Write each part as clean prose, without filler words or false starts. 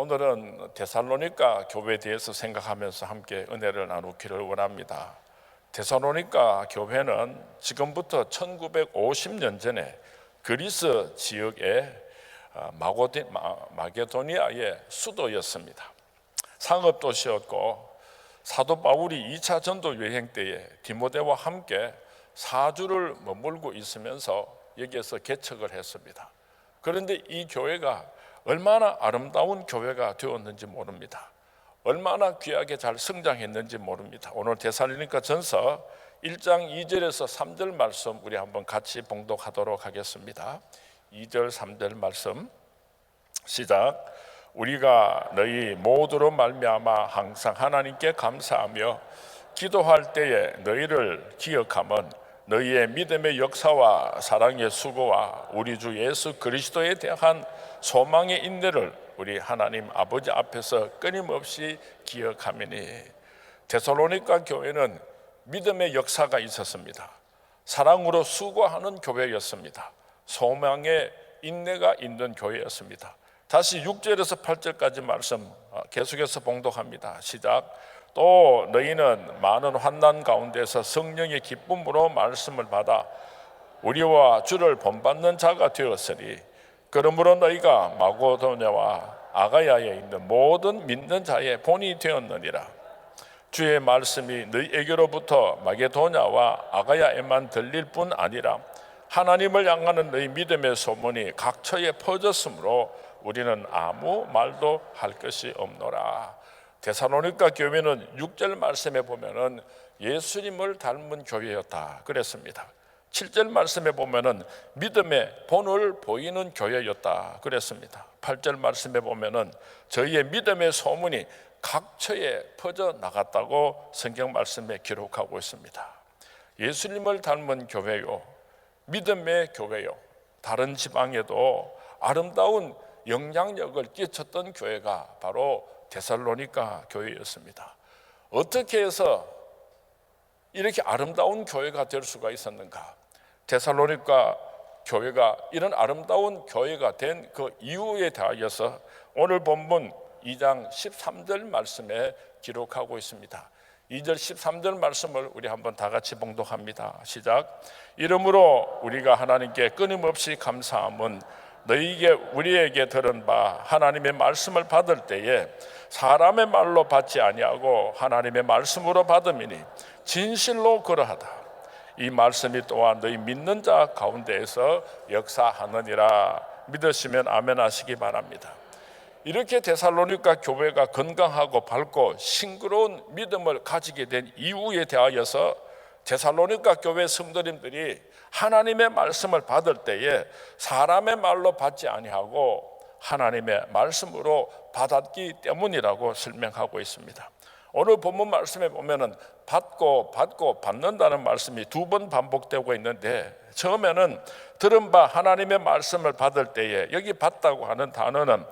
오늘은 데살로니가 교회에 대해서 생각하면서 함께 은혜를 나누기를 원합니다. 데살로니가 교회는 지금부터 1950년 전에 그리스 지역의 마게도니아의 수도였습니다. 상업도시였고 사도 바울이 2차 전도 여행 때에 디모데와 함께 4주를 머물고 있으면서 여기에서 개척을 했습니다. 그런데 이 교회가 얼마나 아름다운 교회가 되었는지 모릅니다. 얼마나 귀하게 잘 성장했는지 모릅니다. 오늘 데살로니가 전서 1장 2절에서 3절 말씀 우리 한번 같이 봉독하도록 하겠습니다. 2절 3절 말씀 시작. 우리가 너희 모두로 말미암아 항상 하나님께 감사하며 기도할 때에 너희를 기억함은 너희의 믿음의 역사와 사랑의 수고와 우리 주 예수 그리스도에 대한 소망의 인내를 우리 하나님 아버지 앞에서 끊임없이 기억하매니. 데살로니가 교회는 믿음의 역사가 있었습니다. 사랑으로 수고하는 교회였습니다. 소망의 인내가 있는 교회였습니다. 다시 6절에서 8절까지 말씀 계속해서 봉독합니다. 시작. 또 너희는 많은 환난 가운데서 성령의 기쁨으로 말씀을 받아 우리와 주를 본받는 자가 되었으니 그러므로 너희가 마게도냐와 아가야에 있는 모든 믿는 자의 본이 되었느니라. 주의 말씀이 너희에게로부터 마게도냐와 아가야에만 들릴 뿐 아니라 하나님을 향하는 너희 믿음의 소문이 각처에 퍼졌으므로 우리는 아무 말도 할 것이 없노라. 데살로니가 교회는 6절 말씀에 보면은 예수님을 닮은 교회였다 그랬습니다. 7절 말씀에 보면은 믿음의 본을 보이는 교회였다 그랬습니다. 8절 말씀에 보면은 저희의 믿음의 소문이 각처에 퍼져 나갔다고 성경 말씀에 기록하고 있습니다. 예수님을 닮은 교회요, 믿음의 교회요, 다른 지방에도 아름다운 영향력을 끼쳤던 교회가 바로 데살로니가 교회였습니다. 어떻게 해서 이렇게 아름다운 교회가 될 수가 있었는가? 데살로니가 교회가 이런 아름다운 교회가 된 그 이유에 대하여서 오늘 본문 2장 13절 말씀에 기록하고 있습니다. 2절 13절 말씀을 우리 한번 다 같이 봉독합니다. 시작. 이러므로 우리가 하나님께 끊임없이 감사함은 너희에게 우리에게 들은 바 하나님의 말씀을 받을 때에 사람의 말로 받지 아니하고 하나님의 말씀으로 받음이니 진실로 그러하다. 이 말씀이 또한 너희 믿는 자 가운데에서 역사하느니라. 믿으시면 아멘 하시기 바랍니다. 이렇게 데살로니가 교회가 건강하고 밝고 싱그러운 믿음을 가지게 된 이유에 대하여서 데살로니가 교회 성도님들이 하나님의 말씀을 받을 때에 사람의 말로 받지 아니하고 하나님의 말씀으로 받았기 때문이라고 설명하고 있습니다. 오늘 본문 말씀에 보면은 받고 받는다는 말씀이 2번 반복되고 있는데, 처음에는 들은 바 하나님의 말씀을 받을 때에 여기 받다고 하는 단어는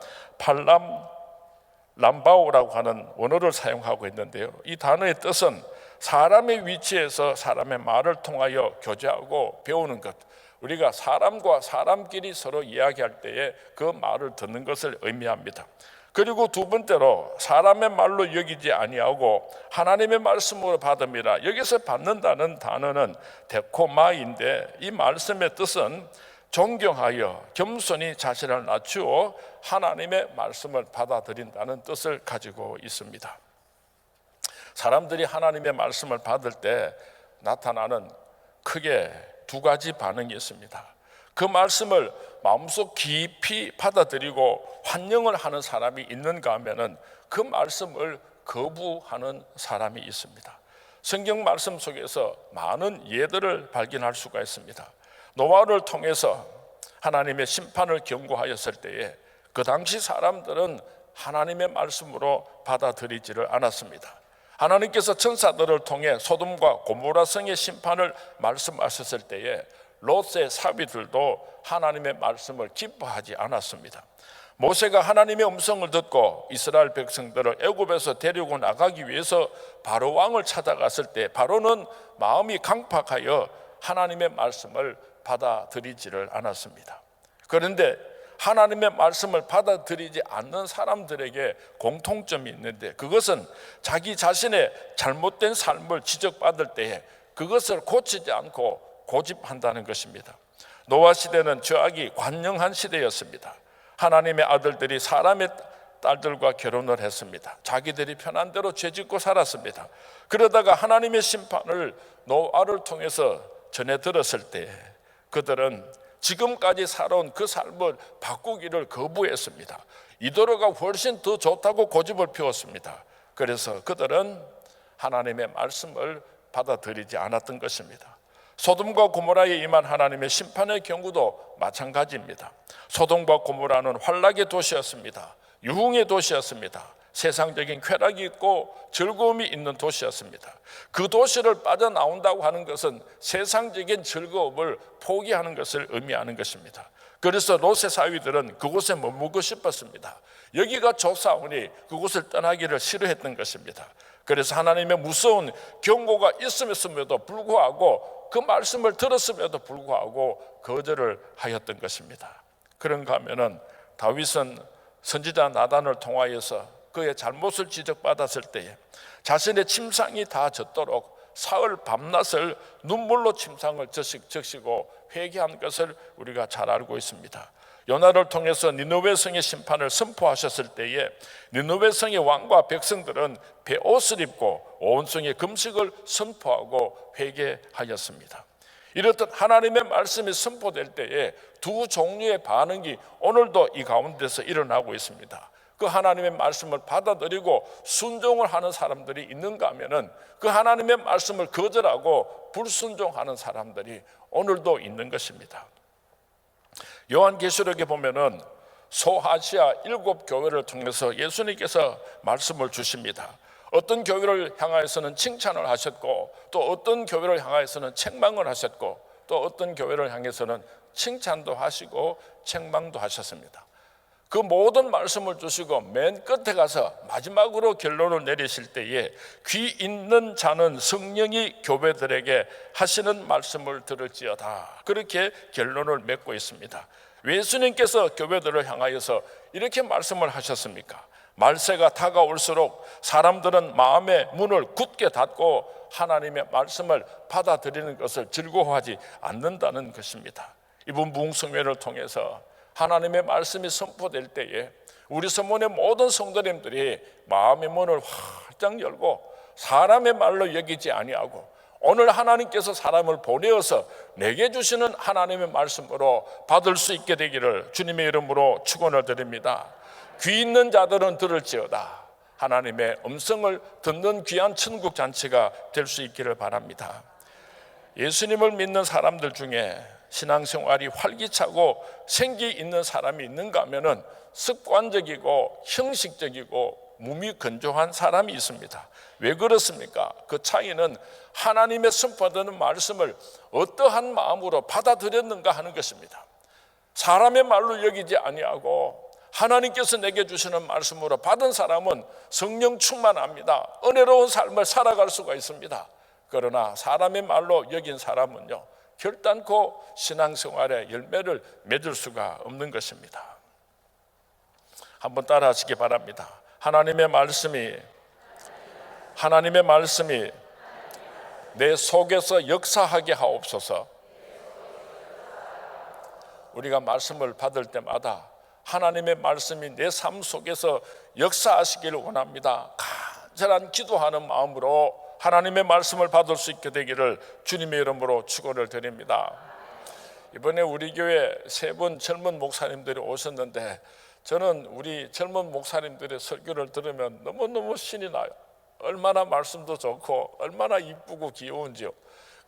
람바오라고 하는 원어를 사용하고 있는데요, 이 단어의 뜻은 사람의 위치에서 사람의 말을 통하여 교제하고 배우는 것, 우리가 사람과 사람끼리 서로 이야기할 때에 그 말을 듣는 것을 의미합니다. 그리고 두 번째로 사람의 말로 여기지 아니하고 하나님의 말씀으로 받음이라. 여기서 받는다는 단어는 데코마인데, 이 말씀의 뜻은 존경하여 겸손히 자신을 낮추어 하나님의 말씀을 받아들인다는 뜻을 가지고 있습니다. 사람들이 하나님의 말씀을 받을 때 나타나는 크게 2가지 반응이 있습니다. 그 말씀을 마음속 깊이 받아들이고 환영을 하는 사람이 있는가 하면은 그 말씀을 거부하는 사람이 있습니다. 성경 말씀 속에서 많은 예들을 발견할 수가 있습니다. 노아를 통해서 하나님의 심판을 경고하였을 때에 그 당시 사람들은 하나님의 말씀으로 받아들이지를 않았습니다. 하나님께서 천사들을 통해 소돔과 고모라 성의 심판을 말씀하셨을 때에 롯의 사비들도 하나님의 말씀을 기뻐하지 않았습니다. 모세가 하나님의 음성을 듣고 이스라엘 백성들을 애굽에서 데리고 나가기 위해서 바로 왕을 찾아갔을 때 바로는 마음이 강팍하여 하나님의 말씀을 받아들이지를 않았습니다. 그런데 하나님의 말씀을 받아들이지 않는 사람들에게 공통점이 있는데, 그것은 자기 자신의 잘못된 삶을 지적받을 때에 그것을 고치지 않고 고집한다는 것입니다. 노아 시대는 죄악이 관영한 시대였습니다. 하나님의 아들들이 사람의 딸들과 결혼을 했습니다. 자기들이 편한 대로 죄짓고 살았습니다. 그러다가 하나님의 심판을 노아를 통해서 전해 들었을 때 그들은 지금까지 살아온 그 삶을 바꾸기를 거부했습니다. 이대로가 훨씬 더 좋다고 고집을 피웠습니다. 그래서 그들은 하나님의 말씀을 받아들이지 않았던 것입니다. 소돔과 고모라에 임한 하나님의 심판의 경우도 마찬가지입니다. 소돔과 고모라는 환락의 도시였습니다. 유흥의 도시였습니다. 세상적인 쾌락이 있고 즐거움이 있는 도시였습니다. 그 도시를 빠져나온다고 하는 것은 세상적인 즐거움을 포기하는 것을 의미하는 것입니다. 그래서 롯의 사위들은 그곳에 머물고 싶었습니다. 여기가 좋사오니 그곳을 떠나기를 싫어했던 것입니다. 그래서 하나님의 무서운 경고가 있음에도 불구하고, 그 말씀을 들었음에도 불구하고 거절을 하였던 것입니다. 그런가 하면은 다윗은 선지자 나단을 통하여서 그의 잘못을 지적받았을 때에 자신의 침상이 다 젖도록 사흘 밤낮을 눈물로 침상을 적시고 회개한 것을 우리가 잘 알고 있습니다. 요나를 통해서 니느웨 성의 심판을 선포하셨을 때에 니느웨 성의 왕과 백성들은 베옷을 입고 온 성의 금식을 선포하고 회개하였습니다. 이렇듯 하나님의 말씀이 선포될 때에 두 종류의 반응이 오늘도 이 가운데서 일어나고 있습니다. 그 하나님의 말씀을 받아들이고 순종을 하는 사람들이 있는가 하면은 그 하나님의 말씀을 거절하고 불순종하는 사람들이 오늘도 있는 것입니다. 요한계시록에 보면은 소아시아 7교회를 통해서 예수님께서 말씀을 주십니다. 어떤 교회를 향하여서는 칭찬을 하셨고, 또 어떤 교회를 향하여서는 책망을 하셨고, 또 어떤 교회를 향해서는 칭찬도 하시고 책망도 하셨습니다. 그 모든 말씀을 주시고 맨 끝에 가서 마지막으로 결론을 내리실 때에 귀 있는 자는 성령이 교회들에게 하시는 말씀을 들을지어다, 그렇게 결론을 맺고 있습니다. 예수님께서 교회들을 향하여서 이렇게 말씀을 하셨습니까? 말세가 다가올수록 사람들은 마음의 문을 굳게 닫고 하나님의 말씀을 받아들이는 것을 즐거워하지 않는다는 것입니다. 이번 부흥성회를 통해서 하나님의 말씀이 선포될 때에 우리 서문의 모든 성도님들이 마음의 문을 활짝 열고 사람의 말로 여기지 아니하고 오늘 하나님께서 사람을 보내어서 내게 주시는 하나님의 말씀으로 받을 수 있게 되기를 주님의 이름으로 축원을 드립니다. 귀 있는 자들은 들을지어다. 하나님의 음성을 듣는 귀한 천국 잔치가 될 수 있기를 바랍니다. 예수님을 믿는 사람들 중에 신앙생활이 활기차고 생기 있는 사람이 있는가 하면은 습관적이고 형식적이고 무미건조한 사람이 있습니다. 왜 그렇습니까? 그 차이는 하나님의 선포되는 말씀을 어떠한 마음으로 받아들였는가 하는 것입니다. 사람의 말로 여기지 아니하고 하나님께서 내게 주시는 말씀으로 받은 사람은 성령 충만합니다. 은혜로운 삶을 살아갈 수가 있습니다. 그러나 사람의 말로 여긴 사람은요, 결단코 신앙생활의 열매를 맺을 수가 없는 것입니다. 한번 따라 하시기 바랍니다. 하나님의 말씀이 내 속에서 역사하게 하옵소서. 우리가 말씀을 받을 때마다 하나님의 말씀이 내 삶 속에서 역사하시기를 원합니다. 간절한 기도하는 마음으로 하나님의 말씀을 받을 수 있게 되기를 주님의 이름으로 축원을 드립니다. 이번에 우리 교회 3분 젊은 목사님들이 오셨는데 저는 우리 젊은 목사님들의 설교를 들으면 너무너무 신이 나요. 얼마나 말씀도 좋고 얼마나 이쁘고 귀여운지요.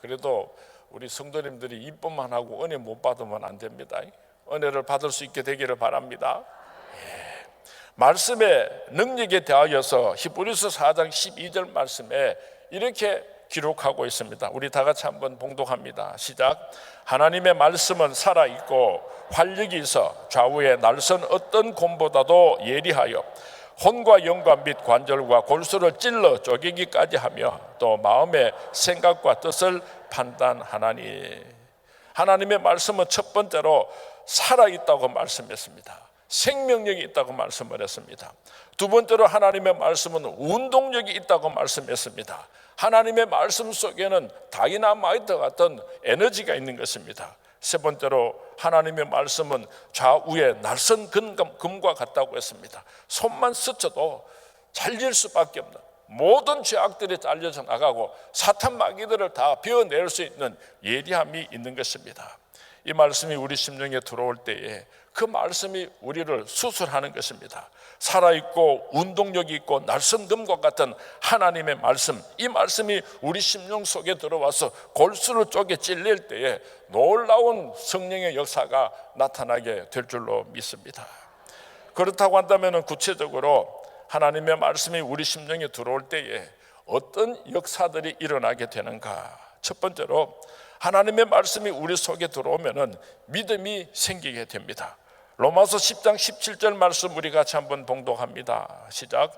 그래도 우리 성도님들이 이쁨만 하고 은혜 못 받으면 안 됩니다. 은혜를 받을 수 있게 되기를 바랍니다. 말씀의 능력에 대하여서 히브리서 4장 12절 말씀에 이렇게 기록하고 있습니다. 우리 다 같이 한번 봉독합니다. 시작. 하나님의 말씀은 살아있고 활력이 있어 좌우의 날선 어떤 곰보다도 예리하여 혼과 영과 및 관절과 골수를 찔러 쪼개기까지 하며 또 마음의 생각과 뜻을 판단하나니. 하나님의 말씀은 첫 번째로 살아있다고 말씀했습니다. 생명력이 있다고 말씀을 했습니다. 두 번째로 하나님의 말씀은 운동력이 있다고 말씀했습니다. 하나님의 말씀 속에는 다이나마이트 같은 에너지가 있는 것입니다. 세 번째로 하나님의 말씀은 좌우에 날선 금과 같다고 했습니다. 손만 스쳐도 잘릴 수밖에 없는 모든 죄악들이 잘려져 나가고 사탄 마귀들을 다 베어낼 수 있는 예리함이 있는 것입니다. 이 말씀이 우리 심령에 들어올 때에 그 말씀이 우리를 수술하는 것입니다. 살아있고 운동력이 있고 날선 금과 같은 하나님의 말씀, 이 말씀이 우리 심령 속에 들어와서 골수를 쪼개 찔릴 때에 놀라운 성령의 역사가 나타나게 될 줄로 믿습니다. 그렇다고 한다면 구체적으로 하나님의 말씀이 우리 심령에 들어올 때에 어떤 역사들이 일어나게 되는가? 첫 번째로 하나님의 말씀이 우리 속에 들어오면 믿음이 생기게 됩니다. 로마서 10장 17절 말씀 우리 같이 한번 봉독합니다. 시작.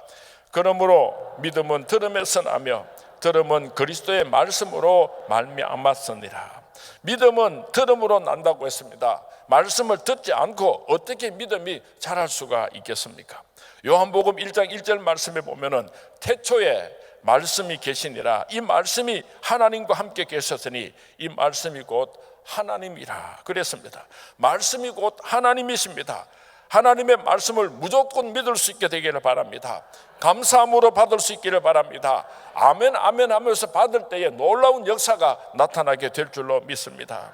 그러므로 믿음은 들음에서 나며 들음은 그리스도의 말씀으로 말미암았으니라. 믿음은 들음으로 난다고 했습니다. 말씀을 듣지 않고 어떻게 믿음이 자랄 수가 있겠습니까? 요한복음 1장 1절 말씀에 보면은 태초에 말씀이 계시니라. 이 말씀이 하나님과 함께 계셨으니 이 말씀이 곧 하나님이라 그랬습니다. 말씀이 곧 하나님이십니다. 하나님의 말씀을 무조건 믿을 수 있게 되기를 바랍니다. 감사함으로 받을 수 있기를 바랍니다. 아멘 아멘 하면서 받을 때에 놀라운 역사가 나타나게 될 줄로 믿습니다.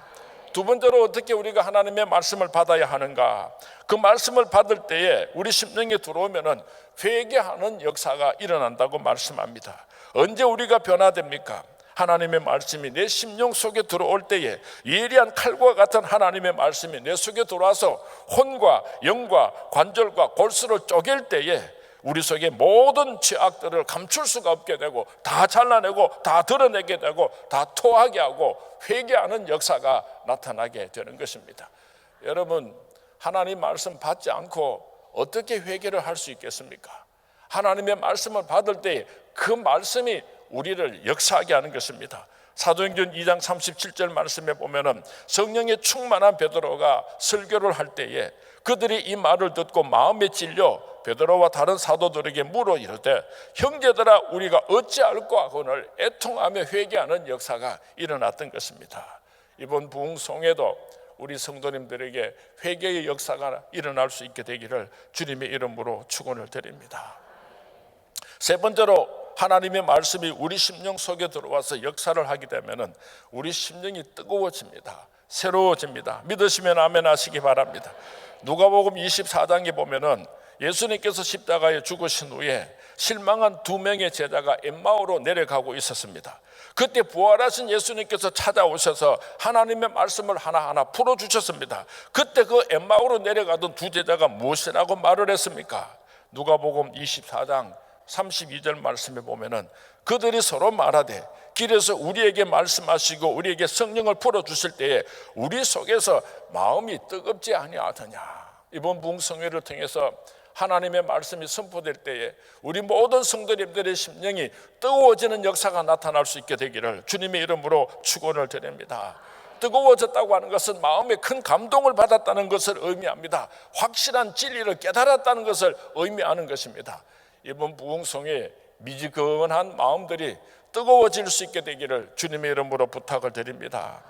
두 번째로 어떻게 우리가 하나님의 말씀을 받아야 하는가? 그 말씀을 받을 때에 우리 심령에 들어오면은 회개하는 역사가 일어난다고 말씀합니다. 언제 우리가 변화됩니까? 하나님의 말씀이 내 심령 속에 들어올 때에 예리한 칼과 같은 하나님의 말씀이 내 속에 들어와서 혼과 영과 관절과 골수를 쪼갤 때에 우리 속에 모든 죄악들을 감출 수가 없게 되고 다 잘라내고 다 드러내게 되고 다 토하게 하고 회개하는 역사가 나타나게 되는 것입니다. 여러분, 하나님 말씀 받지 않고 어떻게 회개를 할 수 있겠습니까? 하나님의 말씀을 받을 때 그 말씀이 우리를 역사하게 하는 것입니다. 사도행전 2장 37절 말씀에 보면은 성령에 충만한 베드로가 설교를 할 때에 그들이 이 말을 듣고 마음에 찔려 베드로와 다른 사도들에게 물어 이르되 형제들아 우리가 어찌할꼬 하거늘 애통하며 회개하는 역사가 일어났던 것입니다. 이번 부흥송에도 우리 성도님들에게 회개의 역사가 일어날 수 있게 되기를 주님의 이름으로 축원을 드립니다. 세 번째로 하나님의 말씀이 우리 심령 속에 들어와서 역사를 하게 되면 우리 심령이 뜨거워집니다. 새로워집니다. 믿으시면 아멘 하시기 바랍니다. 누가복음 24장에 보면은 예수님께서 십자가에 죽으신 후에 실망한 두 명의 제자가 엠마오로 내려가고 있었습니다. 그때 부활하신 예수님께서 찾아오셔서 하나님의 말씀을 하나하나 풀어주셨습니다. 그때 그 엠마오로 내려가던 두 제자가 무엇이라고 말을 했습니까? 누가복음 24장 32절 말씀에 보면은 그들이 서로 말하되 길에서 우리에게 말씀하시고 우리에게 성령을 풀어주실 때에 우리 속에서 마음이 뜨겁지 아니하더냐. 이번 부흥성회를 통해서 하나님의 말씀이 선포될 때에 우리 모든 성도님들의 심령이 뜨거워지는 역사가 나타날 수 있게 되기를 주님의 이름으로 축원을 드립니다. 뜨거워졌다고 하는 것은 마음에 큰 감동을 받았다는 것을 의미합니다. 확실한 진리를 깨달았다는 것을 의미하는 것입니다. 이번 부흥성에 미지근한 마음들이 뜨거워질 수 있게 되기를 주님의 이름으로 부탁을 드립니다.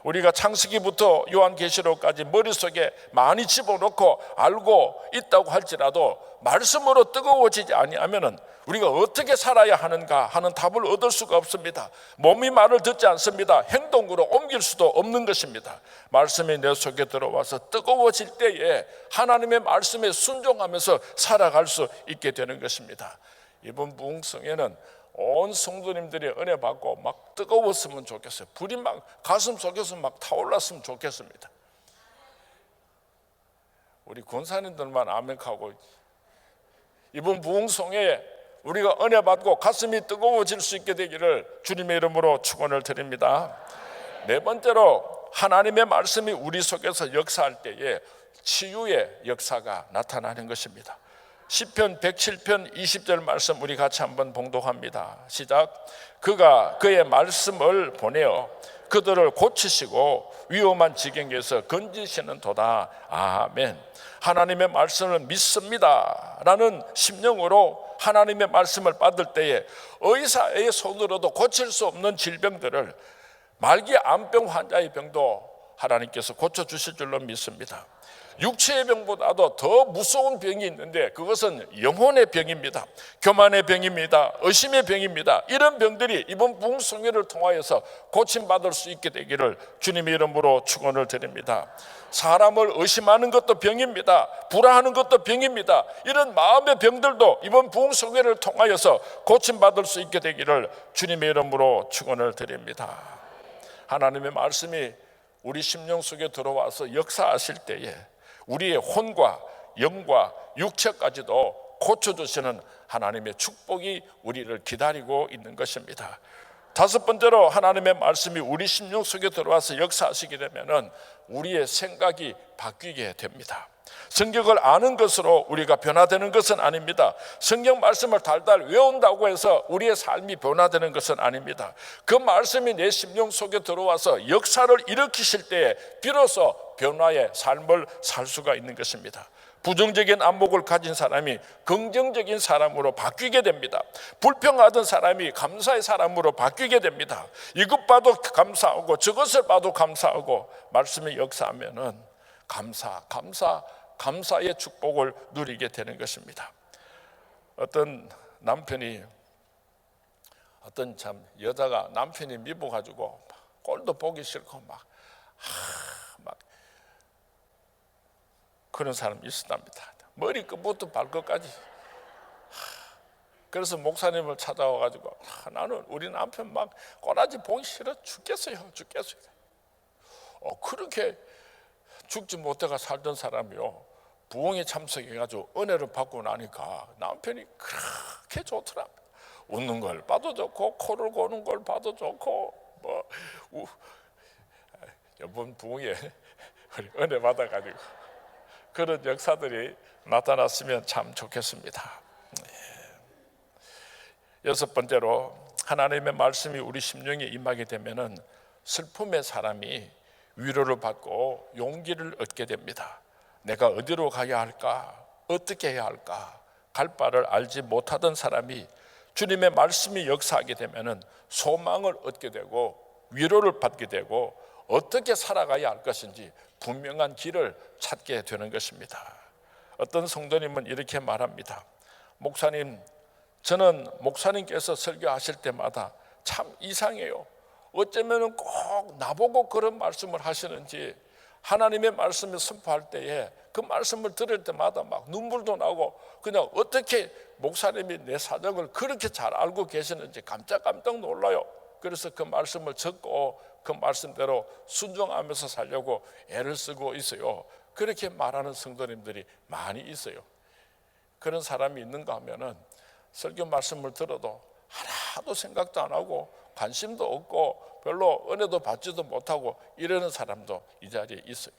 우리가 창세기부터 요한계시록까지 머릿속에 많이 집어넣고 알고 있다고 할지라도 말씀으로 뜨거워지지 아니하면은 우리가 어떻게 살아야 하는가 하는 답을 얻을 수가 없습니다. 몸이 말을 듣지 않습니다. 행동으로 옮길 수도 없는 것입니다. 말씀이 내 속에 들어와서 뜨거워질 때에 하나님의 말씀에 순종하면서 살아갈 수 있게 되는 것입니다. 이번 부흥성에는 온 성도님들이 은혜 받고 막 뜨거웠으면 좋겠어요. 불이 막 가슴 속에서 막 타올랐으면 좋겠습니다. 우리 권사님들만 아멘하고 이번 부흥성에 우리가 은혜 받고 가슴이 뜨거워질 수 있게 되기를 주님의 이름으로 축원을 드립니다. 네 번째로 하나님의 말씀이 우리 속에서 역사할 때에 치유의 역사가 나타나는 것입니다. 시편 107편 20절 말씀 우리 같이 한번 봉독합니다. 시작. 그가 그의 말씀을 보내어 그들을 고치시고 위험한 지경에서 건지시는 도다. 아멘. 하나님의 말씀을 믿습니다 라는 심령으로 하나님의 말씀을 받을 때에 의사의 손으로도 고칠 수 없는 질병들을, 말기 암병 환자의 병도 하나님께서 고쳐주실 줄로 믿습니다. 육체의 병보다도 더 무서운 병이 있는데 그것은 영혼의 병입니다. 교만의 병입니다. 의심의 병입니다. 이런 병들이 이번 부흥성회를 통하여서 고침받을 수 있게 되기를 주님의 이름으로 축원을 드립니다. 사람을 의심하는 것도 병입니다. 불안하는 것도 병입니다. 이런 마음의 병들도 이번 부흥성회를 통하여서 고침받을 수 있게 되기를 주님의 이름으로 축원을 드립니다. 하나님의 말씀이 우리 심령 속에 들어와서 역사하실 때에 우리의 혼과 영과 육체까지도 고쳐주시는 하나님의 축복이 우리를 기다리고 있는 것입니다. 다섯 번째로 하나님의 말씀이 우리 심령 속에 들어와서 역사하시게 되면 우리의 생각이 바뀌게 됩니다. 성경을 아는 것으로 우리가 변화되는 것은 아닙니다. 성경 말씀을 달달 외운다고 해서 우리의 삶이 변화되는 것은 아닙니다. 그 말씀이 내 심령 속에 들어와서 역사를 일으키실 때에 비로소 변화의 삶을 살 수가 있는 것입니다. 부정적인 안목을 가진 사람이 긍정적인 사람으로 바뀌게 됩니다. 불평하던 사람이 감사의 사람으로 바뀌게 됩니다. 이것 봐도 감사하고 저것을 봐도 감사하고 말씀이 역사하면은 감사의 축복을 누리게 되는 것입니다. 어떤 남편이, 어떤 참 여자가 남편이 미워가지고 꼴도 보기 싫고 막 그런 사람이 있었답니다. 머리끝부터 발끝까지. 그래서 목사님을 찾아와가지고 나는 우리 남편 막 꼬라지 보기 싫어 죽겠어요. 그렇게 죽지 못해가 살던 사람이요, 부흥에 참석해가지고 은혜를 받고 나니까 남편이 그렇게 좋더랍니다. 웃는 걸 봐도 좋고 코를 고는 걸 봐도 좋고 이번 부흥에 은혜 받아가지고 그런 역사들이 나타났으면 참 좋겠습니다. 여섯 번째로 하나님의 말씀이 우리 심령에 임하게 되면은 슬픔의 사람이 위로를 받고 용기를 얻게 됩니다. 내가 어디로 가야 할까? 어떻게 해야 할까? 갈 바를 알지 못하던 사람이 주님의 말씀이 역사하게 되면은 소망을 얻게 되고 위로를 받게 되고 어떻게 살아가야 할 것인지 분명한 길을 찾게 되는 것입니다. 어떤 성도님은 이렇게 말합니다. 목사님, 저는 목사님께서 설교하실 때마다 참 이상해요. 어쩌면 꼭 나보고 그런 말씀을 하시는지, 하나님의 말씀을 선포할 때에 그 말씀을 들을 때마다 막 눈물도 나고 그냥 어떻게 목사님이 내 사정을 그렇게 잘 알고 계시는지 깜짝 놀라요. 그래서 그 말씀을 듣고 그 말씀대로 순종하면서 살려고 애를 쓰고 있어요. 그렇게 말하는 성도님들이 많이 있어요. 그런 사람이 있는가 하면은 설교 말씀을 들어도 하나도 생각도 안 하고 관심도 없고 별로 은혜도 받지도 못하고 이러는 사람도 이 자리에 있어요.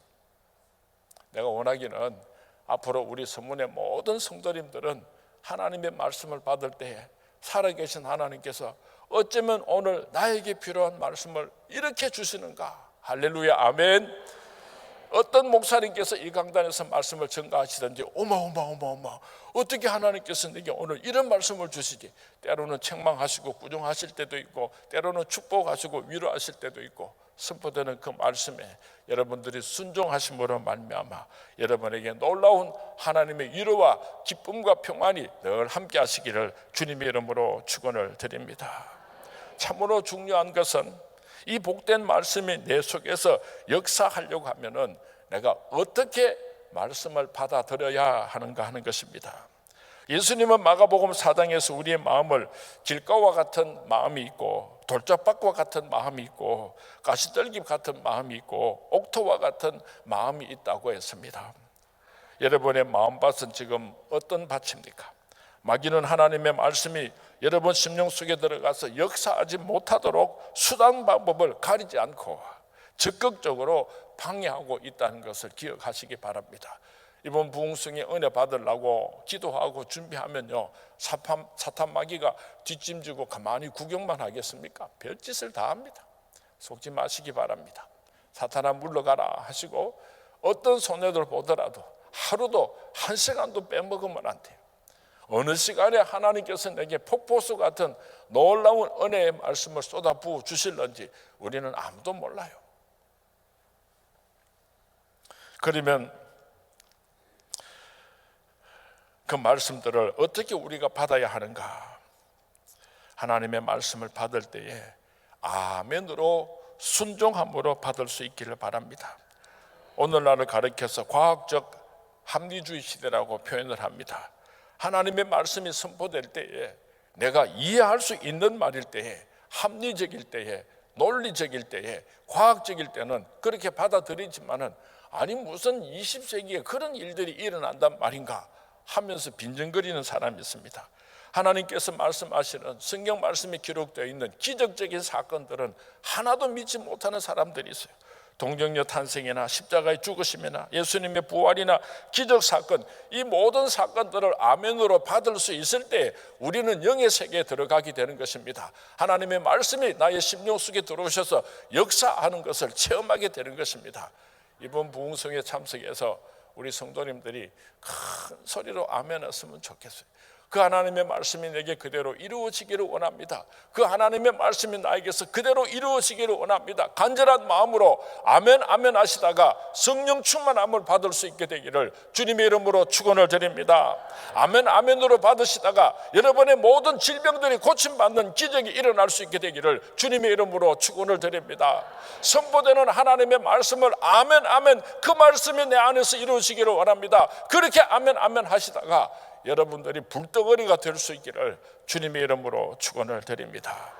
내가 원하기는 앞으로 우리 서문의 모든 성도님들은 하나님의 말씀을 받을 때에 살아계신 하나님께서 어쩌면 오늘 나에게 필요한 말씀을 이렇게 주시는가. 할렐루야, 아멘. 어떤 목사님께서 이 강단에서 말씀을 전가하시든지 어마 어떻게 하나님께서 내게 오늘 이런 말씀을 주시지. 때로는 책망하시고 꾸중하실 때도 있고 때로는 축복하시고 위로하실 때도 있고 선포되는 그 말씀에 여러분들이 순종하심으로 말미암아 여러분에게 놀라운 하나님의 위로와 기쁨과 평안이 늘 함께 하시기를 주님의 이름으로 축원을 드립니다. 참으로 중요한 것은 이 복된 말씀이 내 속에서 역사하려고 하면은 내가 어떻게 말씀을 받아들여야 하는가 하는 것입니다. 예수님은 마가복음 4장에서 우리의 마음을 길가와 같은 마음이 있고 돌짝밭과 같은 마음이 있고 가시떨기 같은 마음이 있고 옥토와 같은 마음이 있다고 했습니다. 여러분의 마음밭은 지금 어떤 밭입니까? 마귀는 하나님의 말씀이 여러분 심령 속에 들어가서 역사하지 못하도록 수단 방법을 가리지 않고 적극적으로 방해하고 있다는 것을 기억하시기 바랍니다. 이번 부흥성에 은혜 받으려고 기도하고 준비하면요, 사탄 마귀가 뒷짐지고 가만히 구경만 하겠습니까? 별짓을 다 합니다. 속지 마시기 바랍니다. 사탄아 물러가라 하시고 어떤 손해를 보더라도 하루도 한 시간도 빼먹으면 안 돼요. 어느 시간에 하나님께서 내게 폭포수 같은 놀라운 은혜의 말씀을 쏟아부어 주실런지 우리는 아무도 몰라요. 그러면 그 말씀들을 어떻게 우리가 받아야 하는가? 하나님의 말씀을 받을 때에 아멘으로 순종함으로 받을 수 있기를 바랍니다. 오늘날을 가리켜서 과학적 합리주의 시대라고 표현을 합니다. 하나님의 말씀이 선포될 때에 내가 이해할 수 있는 말일 때에, 합리적일 때에, 논리적일 때에, 과학적일 때는 그렇게 받아들이지만은 아니 무슨 20세기에 그런 일들이 일어난단 말인가 하면서 빈정거리는 사람이 있습니다. 하나님께서 말씀하시는 성경 말씀이 기록되어 있는 기적적인 사건들은 하나도 믿지 못하는 사람들이 있어요. 동정녀 탄생이나 십자가의 죽으심이나 예수님의 부활이나 기적 사건, 이 모든 사건들을 아멘으로 받을 수 있을 때 우리는 영의 세계에 들어가게 되는 것입니다. 하나님의 말씀이 나의 심령 속에 들어오셔서 역사하는 것을 체험하게 되는 것입니다. 이번 부흥성에 참석해서 우리 성도님들이 큰 소리로 아멘 했으면 좋겠어요. 그 하나님의 말씀이 내게 그대로 이루어지기를 원합니다. 그 하나님의 말씀이 나에게서 그대로 이루어지기를 원합니다. 간절한 마음으로 아멘 아멘 하시다가 성령 충만함을 받을 수 있게 되기를 주님의 이름으로 축원을 드립니다. 아멘 아멘으로 받으시다가 여러분의 모든 질병들이 고침받는 기적이 일어날 수 있게 되기를 주님의 이름으로 축원을 드립니다. 선포되는 하나님의 말씀을 아멘 아멘, 그 말씀이 내 안에서 이루어지기를 원합니다. 그렇게 아멘 아멘 하시다가 여러분들이 불덩어리가 될 수 있기를 주님의 이름으로 축원을 드립니다.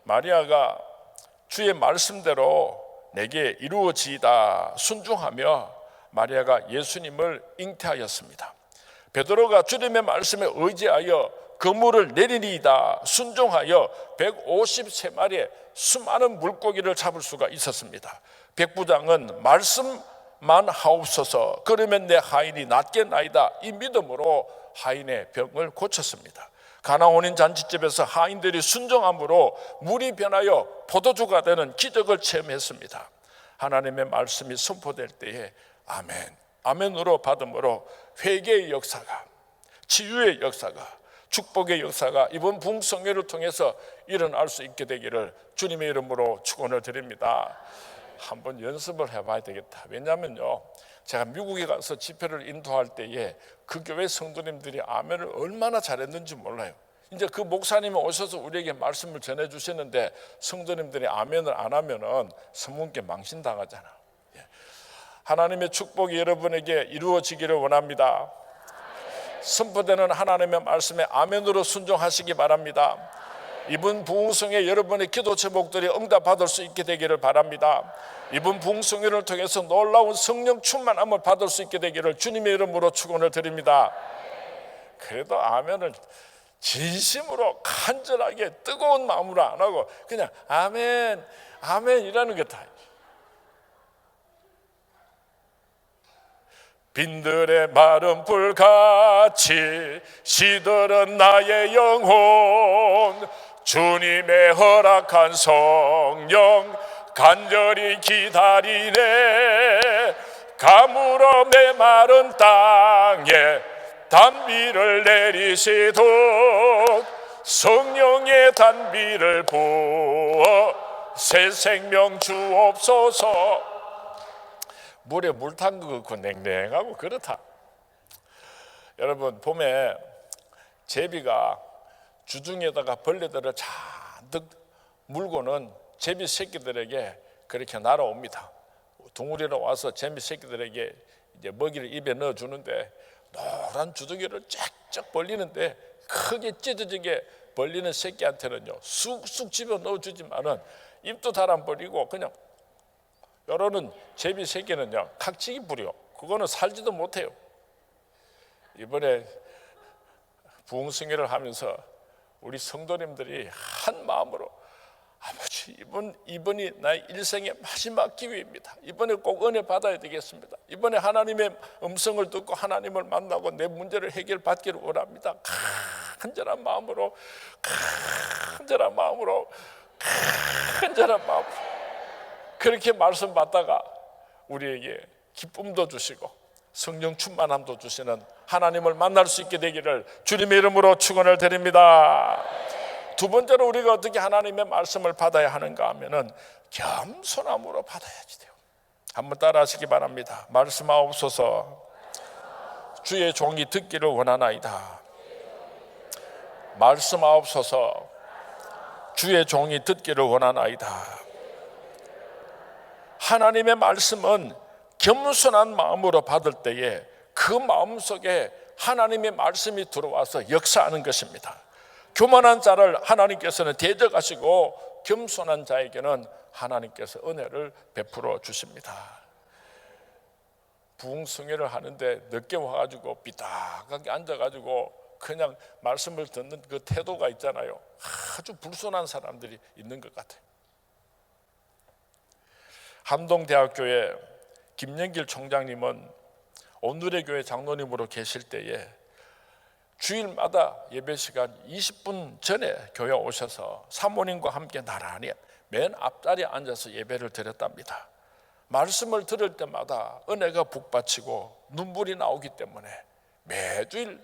마리아가 주의 말씀대로 내게 이루어지이다 순종하며 마리아가 예수님을 잉태하였습니다. 베드로가 주님의 말씀에 의지하여 그물을 내리니이다 순종하여 153마리의 수많은 물고기를 잡을 수가 있었습니다. 백부장은 말씀만 하옵소서, 그러면 내 하인이 낫겠나이다, 이 믿음으로 하인의 병을 고쳤습니다. 가나 혼인 잔치집에서 하인들이 순종함으로 물이 변하여 포도주가 되는 기적을 체험했습니다. 하나님의 말씀이 선포될 때에 아멘 아멘으로 받음으로 회개의 역사가, 치유의 역사가, 축복의 역사가 이번 부흥성회를 통해서 일어날 수 있게 되기를 주님의 이름으로 축원을 드립니다. 한번 연습을 해봐야 되겠다. 왜냐하면요, 제가 미국에 가서 집회를 인도할 때에 그 교회 성도님들이 아멘을 얼마나 잘했는지 몰라요. 이제 그 목사님이 오셔서 우리에게 말씀을 전해주시는데 성도님들이 아멘을 안 하면은 성문께 망신당하잖아. 하나님의 축복이 여러분에게 이루어지기를 원합니다. 선포되는 하나님의 말씀에 아멘으로 순종하시기 바랍니다. 이번 부흥성에 여러분의 기도 제목들이 응답받을 수 있게 되기를 바랍니다. 이번 부흥성회를 통해서 놀라운 성령 충만함을 받을 수 있게 되기를 주님의 이름으로 축원을 드립니다. 그래도 아멘을 진심으로 간절하게 뜨거운 마음으로 안 하고 그냥 아멘 아멘이라는 게 다. 빈들의 마른 불같이 시들은 나의 영혼, 주님의 허락한 성령 간절히 기다리네. 가물어 메마른 땅에 단비를 내리시도록 성령의 단비를 부어 새 생명 주옵소서. 물에 물 담그고 냉랭하고 그렇다. 여러분, 봄에 제비가 주둥이에다가 벌레들을 잔뜩 물고는 제비 새끼들에게 그렇게 날아옵니다. 둥우리로 와서 제비 새끼들에게 이제 먹이를 입에 넣어주는데 노란 주둥이를 쫙쫙 벌리는데 크게 찢어지게 벌리는 새끼한테는요 쑥쑥 집어 넣어주지만은 입도 잘 안 벌리고 그냥 여러는 제비 새끼는요 각지기 부려. 그거는 살지도 못해요. 이번에 부흥성회를 하면서 우리 성도님들이 한 마음으로 아버지, 이번이 나의 일생의 마지막 기회입니다. 이번에 꼭 은혜 받아야 되겠습니다. 이번에 하나님의 음성을 듣고 하나님을 만나고 내 문제를 해결받기를 원합니다. 간절한 마음으로 그렇게 말씀 받다가 우리에게 기쁨도 주시고 성령 충만함도 주시는 하나님을 만날 수 있게 되기를 주님의 이름으로 축원을 드립니다. 두 번째로 우리가 어떻게 하나님의 말씀을 받아야 하는가 하면은 겸손함으로 받아야지 돼요. 한번 따라하시기 바랍니다. 말씀하옵소서. 주의 종이 듣기를 원하나이다. 말씀하옵소서. 주의 종이 듣기를 원하나이다. 하나님의 말씀은 겸손한 마음으로 받을 때에 그 마음속에 하나님의 말씀이 들어와서 역사하는 것입니다. 교만한 자를 하나님께서는 대적하시고 겸손한 자에게는 하나님께서 은혜를 베풀어 주십니다. 부흥성회를 하는데 늦게 와가지고 삐딱하게 앉아가지고 그냥 말씀을 듣는 그 태도가 있잖아요. 아주 불손한 사람들이 있는 것 같아요. 함동대학교에 김영길 총장님은 오늘의 교회 장로님으로 계실 때에 주일마다 예배 시간 20분 전에 교회 오셔서 사모님과 함께 나란히 맨 앞자리에 앉아서 예배를 드렸답니다. 말씀을 들을 때마다 은혜가 북받치고 눈물이 나오기 때문에 매주일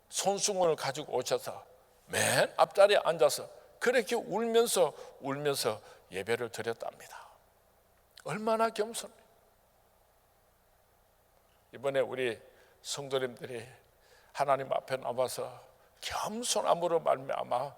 손수건을 가지고 오셔서 맨 앞자리에 앉아서 그렇게 울면서 예배를 드렸답니다. 얼마나 겸손해요. 이번에 우리 성도님들이 하나님 앞에 나와서 겸손함으로 말미암아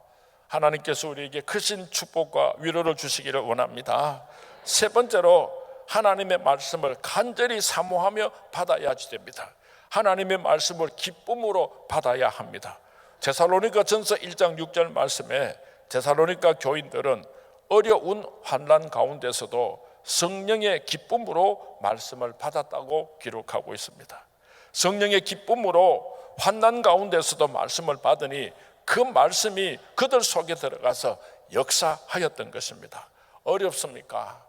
하나님께서 우리에게 크신 축복과 위로를 주시기를 원합니다. 세 번째로 하나님의 말씀을 간절히 사모하며 받아야지 됩니다. 하나님의 말씀을 기쁨으로 받아야 합니다. 데살로니가전서 1장 6절 말씀에 데살로니가 교인들은 어려운 환난 가운데서도 성령의 기쁨으로 말씀을 받았다고 기록하고 있습니다. 성령의 기쁨으로 환난 가운데서도 말씀을 받으니 그 말씀이 그들 속에 들어가서 역사하였던 것입니다. 어렵습니까?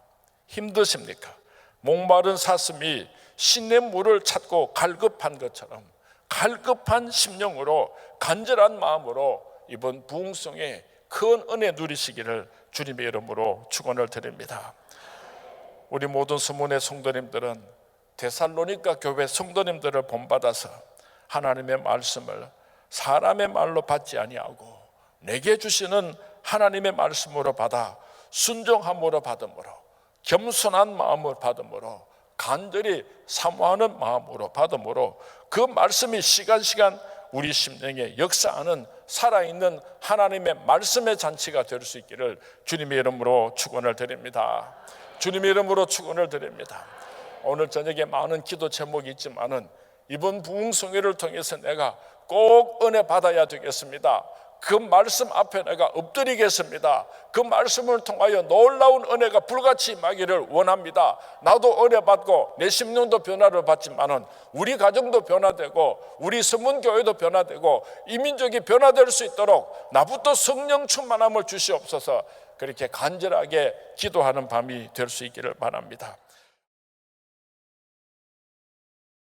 힘드십니까? 목마른 사슴이 시냇물을 찾고 갈급한 것처럼 갈급한 심령으로 간절한 마음으로 이번 부흥성에 큰 은혜 누리시기를 주님의 이름으로 축원을 드립니다. 우리 모든 서문의 성도님들은 데살로니가 교회 성도님들을 본받아서 하나님의 말씀을 사람의 말로 받지 아니하고 내게 주시는 하나님의 말씀으로 받아 순종함으로 받음으로 겸손한 마음을 받음으로 간절히 사모하는 마음으로 받음으로 그 말씀이 시간 우리 심령에 역사하는 살아있는 하나님의 말씀의 잔치가 될 수 있기를 주님의 이름으로 축원을 드립니다. 주님의 이름으로 축원을 드립니다. 오늘 저녁에 많은 기도 제목이 있지만은 이번 부흥성회를 통해서 내가 꼭 은혜 받아야 되겠습니다. 그 말씀 앞에 내가 엎드리겠습니다. 그 말씀을 통하여 놀라운 은혜가 불같이 임하기를 원합니다. 나도 은혜 받고 내 심령도 변화를 받지만은 우리 가정도 변화되고 우리 서문교회도 변화되고 이 민족이 변화될 수 있도록 나부터 성령 충만함을 주시옵소서. 그렇게 간절하게 기도하는 밤이 될 수 있기를 바랍니다.